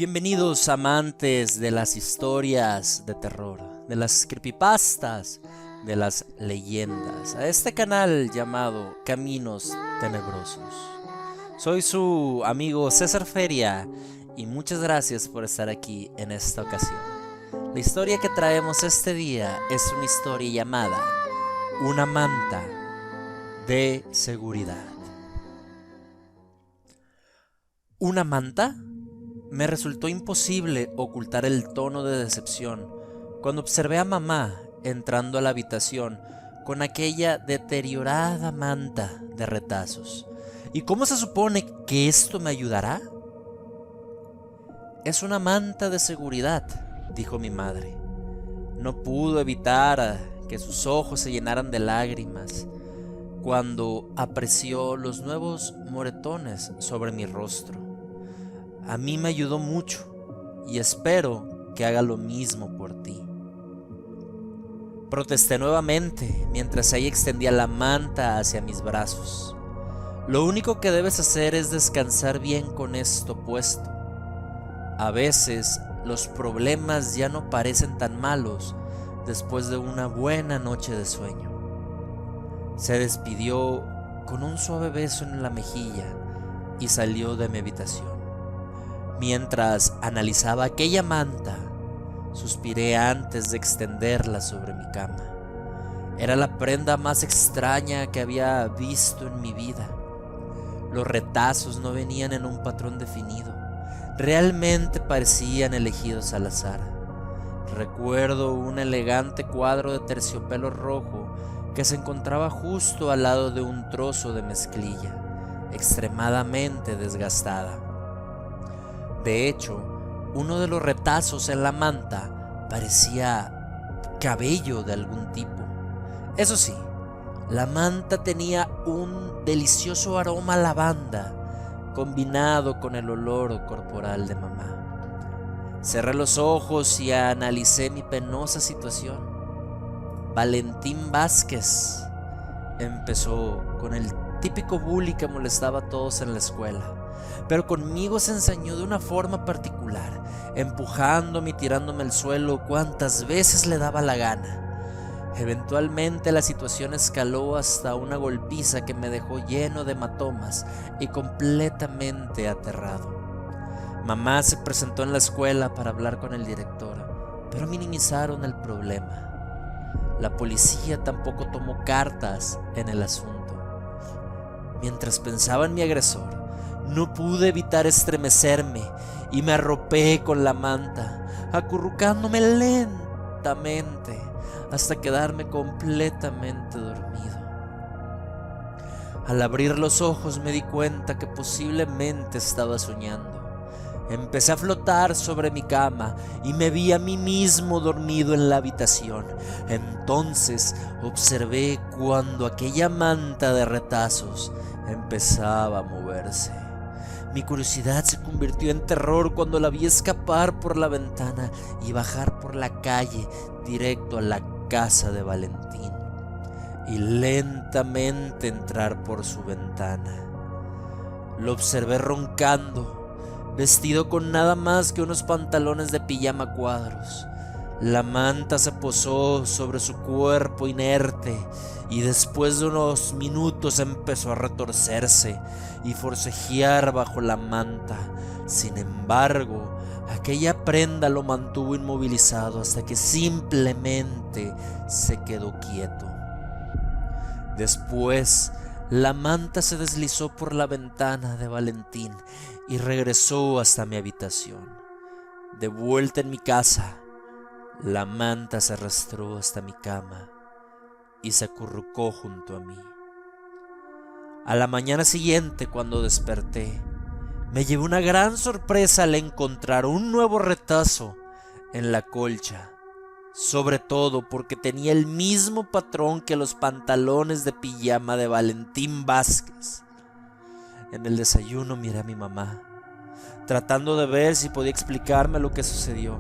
Bienvenidos amantes de las historias de terror, de las creepypastas, de las leyendas, a este canal llamado Caminos Tenebrosos. Soy su amigo César Feria y muchas gracias por estar aquí en esta ocasión. La historia que traemos este día es una historia llamada Una manta de seguridad. ¿Una manta? Me resultó imposible ocultar el tono de decepción cuando observé a mamá entrando a la habitación con aquella deteriorada manta de retazos. ¿Y cómo se supone que esto me ayudará? Es una manta de seguridad, dijo mi madre. No pudo evitar que sus ojos se llenaran de lágrimas cuando apreció los nuevos moretones sobre mi rostro. A mí me ayudó mucho y espero que haga lo mismo por ti. Protesté nuevamente mientras ella extendía la manta hacia mis brazos. Lo único que debes hacer es descansar bien con esto puesto. A veces los problemas ya no parecen tan malos después de una buena noche de sueño. Se despidió con un suave beso en la mejilla y salió de mi habitación. Mientras analizaba aquella manta, suspiré antes de extenderla sobre mi cama. Era la prenda más extraña que había visto en mi vida. Los retazos no venían en un patrón definido. Realmente parecían elegidos al azar. Recuerdo un elegante cuadro de terciopelo rojo que se encontraba justo al lado de un trozo de mezclilla, extremadamente desgastada. De hecho, uno de los retazos en la manta parecía cabello de algún tipo. Eso sí, la manta tenía un delicioso aroma a lavanda combinado con el olor corporal de mamá. Cerré los ojos y analicé mi penosa situación. Valentín Vázquez empezó con el típico bully que molestaba a todos en la escuela, pero conmigo se ensañó de una forma particular, empujándome y tirándome al suelo cuantas veces le daba la gana. Eventualmente la situación escaló hasta una golpiza que me dejó lleno de hematomas y completamente aterrado. Mamá se presentó en la escuela para hablar con el director, pero minimizaron el problema. La policía tampoco tomó cartas en el asunto. Mientras pensaba en mi agresor, no pude evitar estremecerme y me arropé con la manta, acurrucándome lentamente hasta quedarme completamente dormido. Al abrir los ojos me di cuenta que posiblemente estaba soñando. Empecé a flotar sobre mi cama y me vi a mí mismo dormido en la habitación. Entonces observé cuando aquella manta de retazos empezaba a moverse. Mi curiosidad se convirtió en terror cuando la vi escapar por la ventana y bajar por la calle directo a la casa de Valentín y lentamente entrar por su ventana. Lo observé roncando, vestido con nada más que unos pantalones de pijama cuadros. La manta se posó sobre su cuerpo inerte y después de unos minutos empezó a retorcerse y forcejear bajo la manta. Sin embargo, aquella prenda lo mantuvo inmovilizado hasta que simplemente se quedó quieto. Después, la manta se deslizó por la ventana de Valentín y regresó hasta mi habitación. De vuelta en mi casa, la manta se arrastró hasta mi cama y se acurrucó junto a mí. A la mañana siguiente, cuando desperté, me llevé una gran sorpresa al encontrar un nuevo retazo en la colcha, sobre todo porque tenía el mismo patrón que los pantalones de pijama de Valentín Vázquez. En el desayuno miré a mi mamá, tratando de ver si podía explicarme lo que sucedió.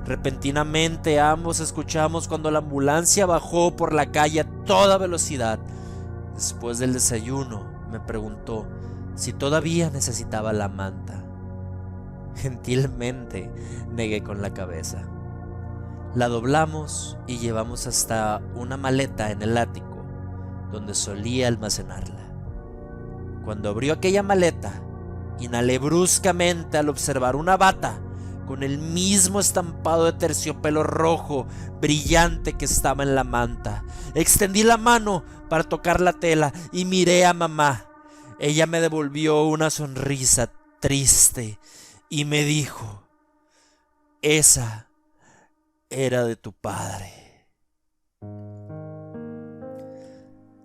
Repentinamente ambos escuchamos cuando la ambulancia bajó por la calle a toda velocidad. Después del desayuno me preguntó si todavía necesitaba la manta. Gentilmente negué con la cabeza. La doblamos y llevamos hasta una maleta en el ático, donde solía almacenarla. Cuando abrió aquella maleta, inhalé bruscamente al observar una bata con el mismo estampado de terciopelo rojo brillante que estaba en la manta. Extendí la mano para tocar la tela y miré a mamá. Ella me devolvió una sonrisa triste y me dijo: esa era de tu padre.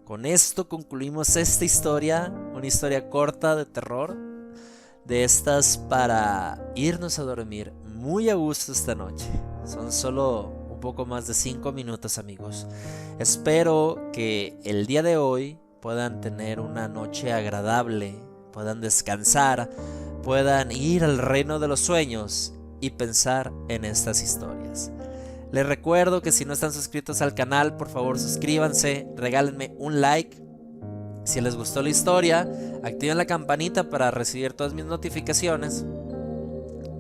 Con esto concluimos esta historia, una historia corta de terror, de estas para irnos a dormir muy a gusto esta noche. Son solo un poco más de 5 minutos, amigos. Espero que el día de hoy puedan tener una noche agradable, puedan descansar, puedan ir al reino de los sueños y pensar en estas historias. Les recuerdo que si no están suscritos al canal, por favor suscríbanse, regálenme un like. Si les gustó la historia, activen la campanita para recibir todas mis notificaciones.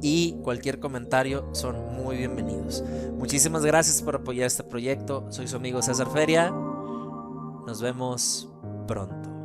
Y cualquier comentario son muy bienvenidos. Muchísimas gracias por apoyar este proyecto. Soy su amigo César Feria. Nos vemos pronto.